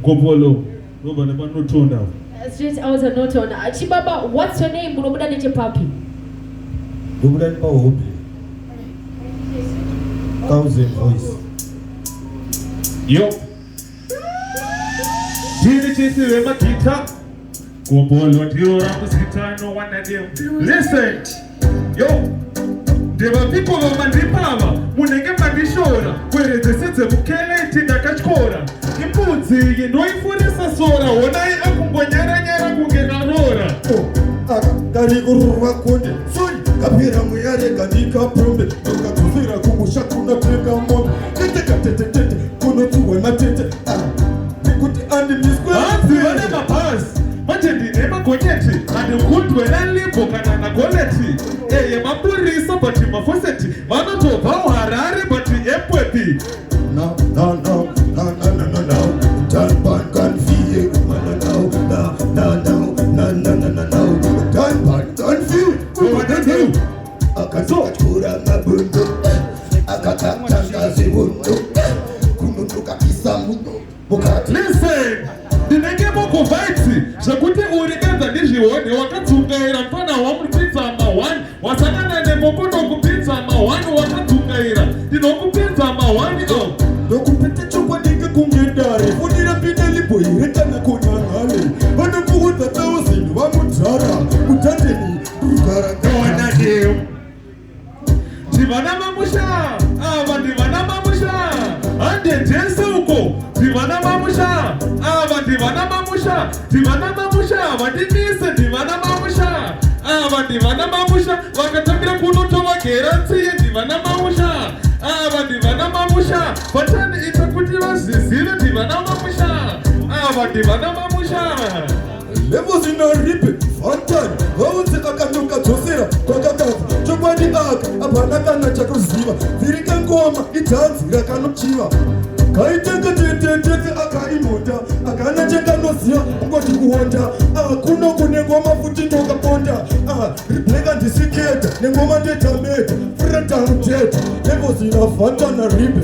Gopolo. No tone now. Straight out and not on. Chibaba, what's your name? Bulobuda Neche Papi. Bulobuda Papi. 1,000 voice. Yo. Jini chisi wema kita. Gopolo tiro ramu sita no one at you. Listen. Yo. Deva people of Mandipava. Munenge Mandishora. Where is the sense of Mukele Tinda Kachkora. Impuzi, you know if we is a sora, when I am going to get a roller. Oh, Kariguru Konde, Soy, Kapira Muyare, Kadika Prombe, Kakufira Kushakuna Pega, Kunotu, and Matete. They could end in this way. Never pass. But they never connect it. And the good when I live, Bokana quality. Eh, Mapuri, somebody, Mafoseti, Manoto, Harare, but the Epuepi. No. Turn back and feel. No. Turn back and feel. What do you do? Akazokura mabundo. Akatanga zibundo. Kununuka kisamuno. Listen. Dinengeboko vaiti. Shakuti urigeza nishiwoni. Wakatungaira mfana wamupita mawani. Wasana nemokoto kupita mawani. Wakatungaira. Dinokupita mawani. Dokupita chupa dika kungedare. Unira bideli boy. Retana kunyangale. Wanda kuhuta tawasini. Wamutara. Utandeni. Rukara. Kawana dio. Divana mamusha. Ava divana mamusha. Ande jense uko. Divana mamusha. Ava divana mamusha. Divana mamusha. Vadinise divana mamusha. Ava divana mamusha. Wakatabira kunoto wakeransi. Divana mamusha. Ava divana mamusha. Fantan itakutiva zizile divana mamusha. Ava divana mamusha. Levels in a rip, Fantan, How's the Akatoka Tosera, Kokaka, Chopani Ak, Apanaka Chakuziva, Virikan Ngoma, Itans, Rakano Chiva. Kaitaka Tete Akaimota, Akana Chekanosia, Ngotikuonda, Kuno Kunegoma Futinoka Ponda, Replega Disicate, Ngoma Detamed, Freestyle Jet, Levels in a Fantan a rip.